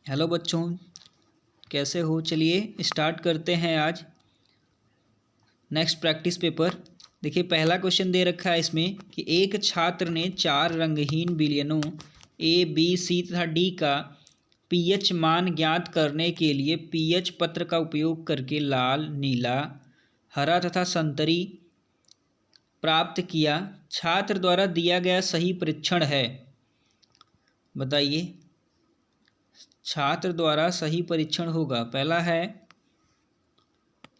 Hello बच्चों, कैसे हो। चलिए स्टार्ट करते हैं आज नेक्स्ट प्रैक्टिस पेपर। देखिए पहला क्वेश्चन दे रखा है इसमें कि एक छात्र ने 4 रंगहीन विलयनों ए बी सी तथा डी का पीएच मान ज्ञात करने के लिए पीएच पत्र का उपयोग करके लाल, नीला, हरा तथा संतरी प्राप्त किया। छात्र द्वारा दिया गया सही परीक्षण है। बताइए, छात्र द्वारा सही परीक्षण होगा। पहला है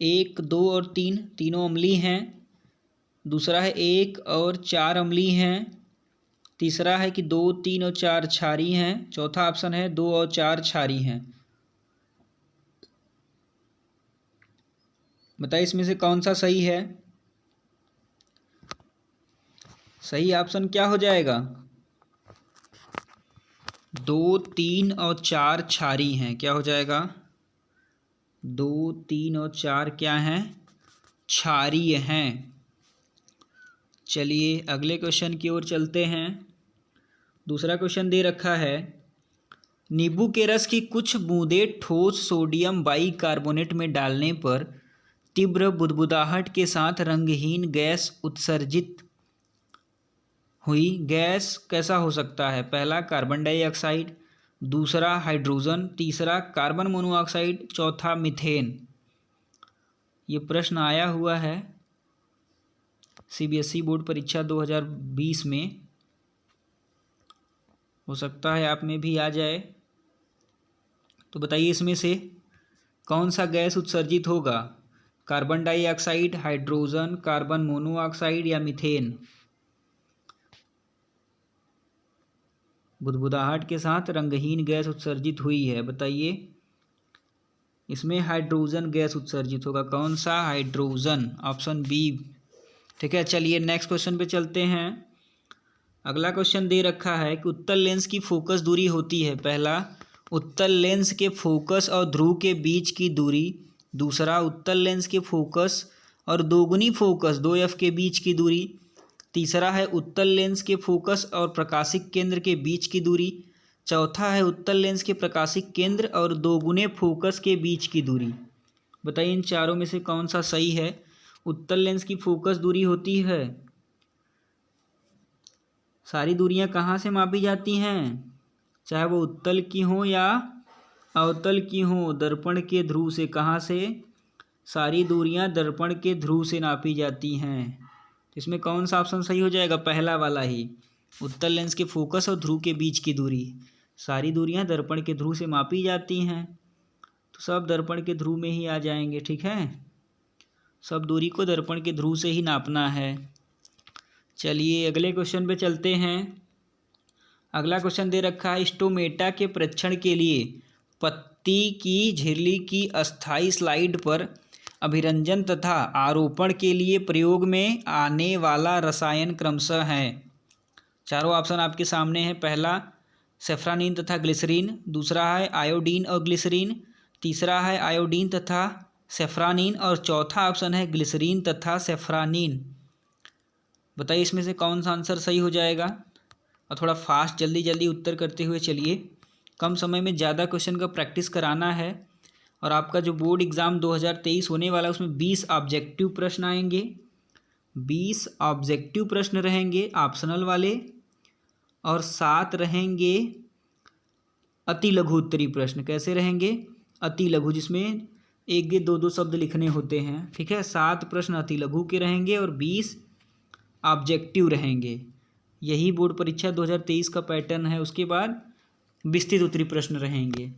1, 2 और 3 तीनों अम्लीय हैं। दूसरा है 1 और 4 अम्लीय हैं। तीसरा है कि 2, 3 और 4 क्षारीय हैं। चौथा ऑप्शन है 2 और 4 क्षारीय हैं। बताइए इसमें से कौन सा सही है। सही ऑप्शन क्या हो जाएगा? 2, 3 और 4 क्षारीय हैं। क्या हो जाएगा? 2, 3 और 4 क्या हैं? क्षारीय हैं। चलिए अगले क्वेश्चन की ओर चलते हैं। दूसरा क्वेश्चन दे रखा है नींबू के रस की कुछ बूंदें ठोस सोडियम बाइकार्बोनेट में डालने पर तीव्र बुदबुदाहट के साथ रंगहीन गैस उत्सर्जित हुई। गैस कैसा हो सकता है? पहला कार्बन डाइऑक्साइड, दूसरा हाइड्रोजन, तीसरा कार्बन मोनोऑक्साइड, चौथा मीथेन। ये प्रश्न आया हुआ है सीबीएसई बोर्ड परीक्षा 2020 में। हो सकता है आप में भी आ जाए। तो बताइए इसमें से कौन सा गैस उत्सर्जित होगा? Carbon dioxide, hydrogen, carbon monoxide या मीथेन। बुदबुदाहट के साथ रंगहीन गैस उत्सर्जित हुई है। बताइए इसमें हाइड्रोजन गैस उत्सर्जित होगा। कौन सा? Hydrogen, option B. ठीक है, चलिए नेक्स्ट क्वेश्चन पे चलते हैं। अगला क्वेश्चन दे रखा है कि उत्तल लेंस की फोकस दूरी होती है। पहला, उत्तल लेंस के फोकस और ध्रुव के बीच की दूरी। दूसरा, उत्तल लेंस के फोकस और दोगुनी फोकस 2f के बीच की दूरी। तीसरा है उत्तल लेंस के फोकस और प्रकाशिक केंद्र के बीच की दूरी। चौथा है उत्तल लेंस के प्रकाशिक केंद्र और दोगुने फोकस के बीच की दूरी। बताइए इन चारों में से कौन सा सही है। उत्तल लेंस की फोकस दूरी होती है। सारी दूरियां कहाँ से मापी जाती हैं? चाहे वो उत्तल की हो या अवतल की हो, दर्पण के ध्रुव से। कहाँ से? सारी दूरियां दर्पण के ध्रुव से नापी जाती हैं। इसमें कौन सा ऑप्शन सही हो जाएगा? पहला वाला ही, उत्तल लेंस के फोकस और ध्रुव के बीच की दूरी। सारी दूरियां दर्पण के ध्रुव से मापी जाती हैं, तो सब दर्पण के ध्रुव में ही आ जाएंगे। ठीक है, सब दूरी को दर्पण के ध्रुव से ही नापना है। चलिए अगले क्वेश्चन पे चलते हैं। अगला क्वेश्चन दे रखा है स्टोमेटा के परीक्षण के लिए पत्ती की झिल्ली की अस्थायी स्लाइड पर अभिरंजन तथा आरोपण के लिए प्रयोग में आने वाला रसायन क्रमशः है। चारों ऑप्शन आपके सामने हैं। पहला सेफ्रानीन तथा ग्लिसरीन, दूसरा है आयोडीन और ग्लिसरीन, तीसरा है आयोडीन तथा सेफ्रानीन और चौथा ऑप्शन है ग्लिसरीन तथा सेफ्रानीन। बताइए इसमें से कौन सा आंसर सही हो जाएगा। और थोड़ा फास्ट जल्दी जल्दी उत्तर करते हुए चलिए, कम समय में ज़्यादा क्वेश्चन का प्रैक्टिस कराना है। और आपका जो बोर्ड एग्ज़ाम 2023 होने वाला है उसमें 20 ऑब्जेक्टिव प्रश्न आएंगे। 20 ऑब्जेक्टिव प्रश्न रहेंगे ऑप्शनल वाले, और 7 रहेंगे अति लघु उत्तरी प्रश्न। कैसे रहेंगे? अति लघु, जिसमें 1 या 2 शब्द लिखने होते हैं। ठीक है, 7 प्रश्न अति लघु के रहेंगे और 20 ऑब्जेक्टिव रहेंगे। यही बोर्ड परीक्षा 2023 का पैटर्न है। उसके बाद विस्तृत उत्तरी प्रश्न रहेंगे।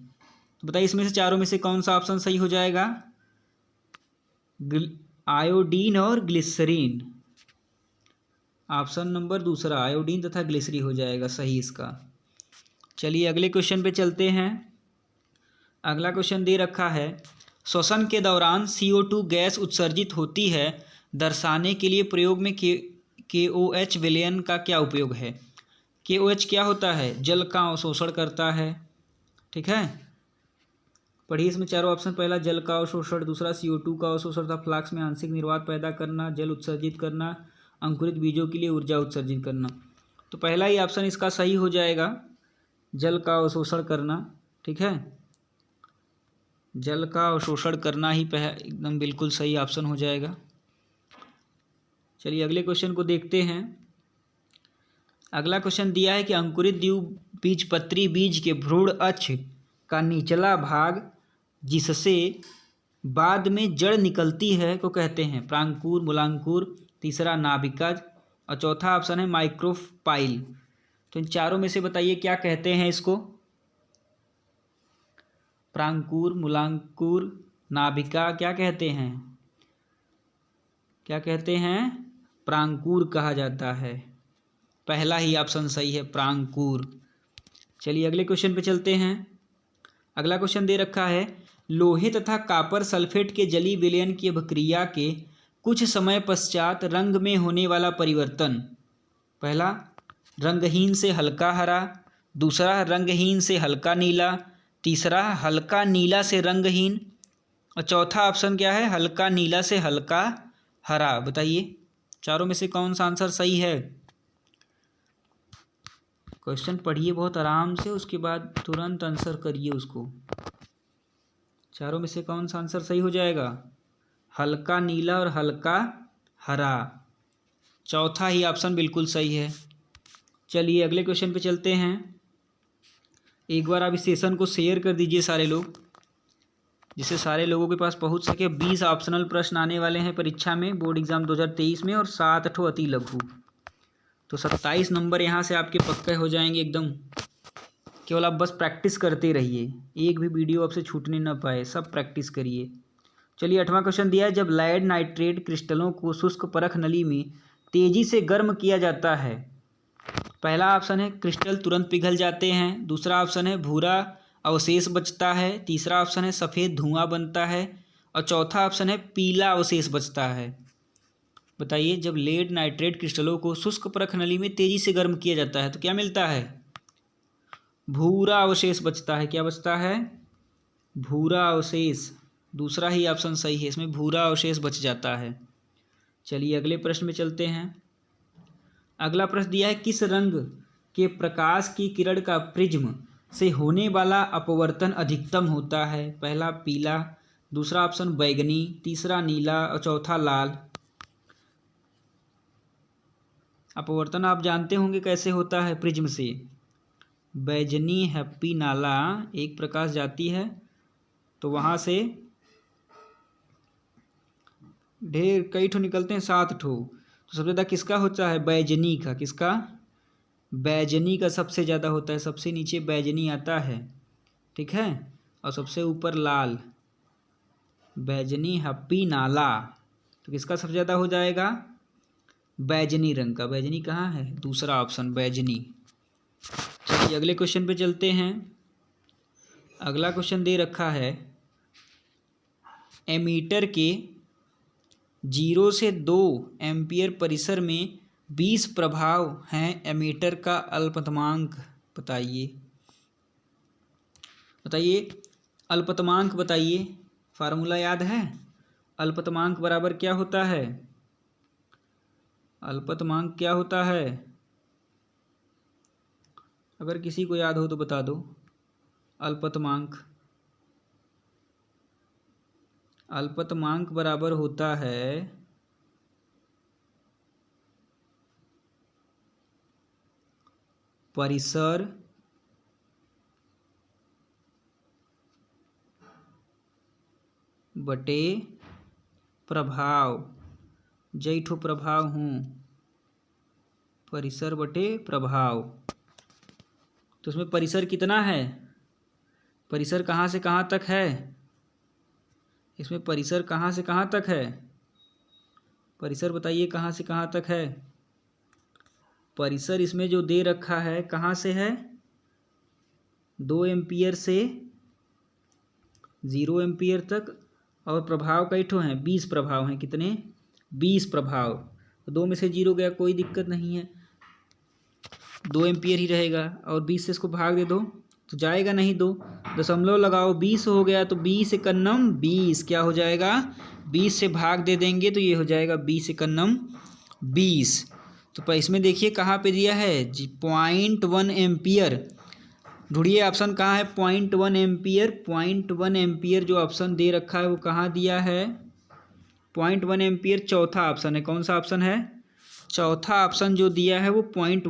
तो बताइए इसमें से चारों में से कौन सा ऑप्शन सही हो जाएगा? आयोडीन और ग्लिसरीन। ऑप्शन नंबर दूसरा, आयोडीन तथा ग्लिसरीन हो जाएगा सही इसका। चलिए अगले क्वेश्चन पे चलते हैं। अगला क्वेश्चन दे रखा है श्वसन के दौरान CO2 गैस उत्सर्जित होती है दर्शाने के लिए प्रयोग में KOH विलयन का क्या उपयोग है। KOH क्या होता है? जल का अवशोषण करता है। ठीक है, पढ़िए इसमें चारों ऑप्शन। पहला जल का अवशोषण, दूसरा CO2 का अवशोषण तथा फ्लास्क में आंशिक निर्वात पैदा करना, जल उत्सर्जित करना, अंकुरित बीजों के लिए ऊर्जा उत्सर्जित करना। तो पहला ही ऑप्शन इसका सही हो जाएगा, जल का अवशोषण करना। ठीक है, जल का अवशोषण करना ही एकदम बिल्कुल सही ऑप्शन हो जाएगा। चलिए अगले क्वेश्चन को देखते हैं। अगला क्वेश्चन दिया है कि अंकुरित द्विबीजपत्री बीज के भ्रूण अक्ष का निचला भाग जिससे बाद में जड़ निकलती है को कहते हैं प्रांकुर, मूलांकुर, तीसरा नाभिकज और चौथा ऑप्शन है माइक्रोपाइल। तो इन चारों में से बताइए क्या कहते हैं इसको। प्रांकुर, मूलांकुर, नाभिका, क्या कहते हैं? क्या कहते हैं? प्रांकुर कहा जाता है। पहला ही ऑप्शन सही है, प्रांकुर। चलिए अगले क्वेश्चन पे चलते हैं। अगला क्वेश्चन दे रखा है लोहे तथा कॉपर सल्फेट के जलीय विलयन की अभिक्रिया के कुछ समय पश्चात रंग में होने वाला परिवर्तन। पहला रंगहीन से हल्का हरा, दूसरा रंगहीन से हल्का नीला, तीसरा हल्का नीला से रंगहीन और चौथा ऑप्शन क्या है? हल्का नीला से हल्का हरा। बताइए चारों में से कौन सा आंसर सही है? क्वेश्चन पढ़िए बहुत आराम से, उसके बाद तुरंत आंसर करिए उसको। चारों में से कौन सा आंसर सही हो जाएगा? हल्का नीला और हल्का हरा, चौथा ही ऑप्शन बिल्कुल सही है। चलिए अगले क्वेश्चन पे चलते हैं। एक बार आप इस सेशन को शेयर कर दीजिए सारे लोग, जिससे सारे लोगों के पास पहुंच सके। 20 ऑप्शनल प्रश्न आने वाले हैं परीक्षा में, बोर्ड एग्जाम 2023 में, और 7 ठो अति लघु। तो 27 नंबर यहाँ से आपके पक्के हो जाएंगे एकदम। केवल आप बस प्रैक्टिस करते रहिए, एक भी वीडियो आपसे छूटने ना पाए, सब प्रैक्टिस करिए। चलिए 8वां क्वेश्चन दिया है जब लेड नाइट्रेट क्रिस्टलों को शुष्क परख नली में तेजी से गर्म किया जाता है। पहला ऑप्शन है क्रिस्टल तुरंत पिघल जाते हैं, दूसरा ऑप्शन है भूरा अवशेष बचता है, तीसरा ऑप्शन है सफ़ेद धुआं बनता है और चौथा ऑप्शन है पीला अवशेष बचता है। बताइए जब लेड नाइट्रेट क्रिस्टलों को शुष्क परख नली में तेजी से गर्म किया जाता है तो क्या मिलता है? भूरा अवशेष बचता है। क्या बचता है? भूरा अवशेष। दूसरा ही ऑप्शन सही है, इसमें भूरा अवशेष बच जाता है। चलिए अगले प्रश्न में चलते हैं। अगला प्रश्न दिया है किस रंग के प्रकाश की किरण का प्रिज्म से होने वाला अपवर्तन अधिकतम होता है? पहला पीला, दूसरा ऑप्शन बैगनी, तीसरा नीला और चौथा लाल। अपवर्तन आप जानते होंगे कैसे होता है प्रिज्म से। बैगनी हैप्पी नाला एक प्रकाश जाती है तो वहाँ से ढेर कई ठो निकलते हैं, 7 ठो। तो सबसे ज़्यादा किसका होता है? बैगनी का। किसका? बैगनी का सबसे ज़्यादा होता है। सबसे नीचे बैगनी आता है, ठीक है, और सबसे ऊपर लाल। बैगनी हैप्पी नाला, तो किसका सबसे ज़्यादा हो जाएगा? बैगनी रंग का। बैगनी कहाँ है? दूसरा ऑप्शन बैगनी। चलिए अगले क्वेश्चन पे चलते हैं। अगला क्वेश्चन दे रखा है एमीटर के 0 से 2 एम्पियर परिसर में 20 प्रभाव हैं। एमीटर का अल्पतमांक बताइए। बताइए अल्पतमांक बताइए। फार्मूला याद है? अल्पतमांक बराबर क्या होता है? अल्पतमांक क्या होता है? अगर किसी को याद हो तो बता दो। अल्पतमांक बराबर होता है परिसर बटे प्रभाव। जैठो प्रभाव हूँ, परिसर बटे प्रभाव। तो उसमें परिसर कितना है? परिसर कहाँ से कहाँ तक है? इसमें परिसर कहाँ से कहाँ तक है? परिसर बताइए कहाँ से कहाँ तक है? परिसर इसमें जो दे रखा है कहाँ से है? 2 एम्पियर से 0 एम्पियर तक। और प्रभाव कई ठो हैं? 20 प्रभाव हैं। कितने? 20 प्रभाव। तो 2 में से 0 गया, कोई दिक्कत नहीं है, 2 एम्पियर ही रहेगा। और 20 से इसको भाग दे दो तो जाएगा नहीं, 2 दशमलव लगाओ, 20 हो गया। तो 20 एकन्नम 20 क्या हो जाएगा? 20 से भाग दे देंगे तो ये हो जाएगा 20 एकन्नम 20। तो इसमें देखिए कहाँ पे दिया है? 0.1 एम्पियर। ढूंढिए ऑप्शन कहाँ है। 0.1 एम्पियर, 0.1 एम्पियर जो ऑप्शन दे रखा है वो कहाँ दिया है। 0.1 एम्पियर चौथा ऑप्शन है। कौन सा ऑप्शन है। चौथा ऑप्शन जो दिया है वो 0.1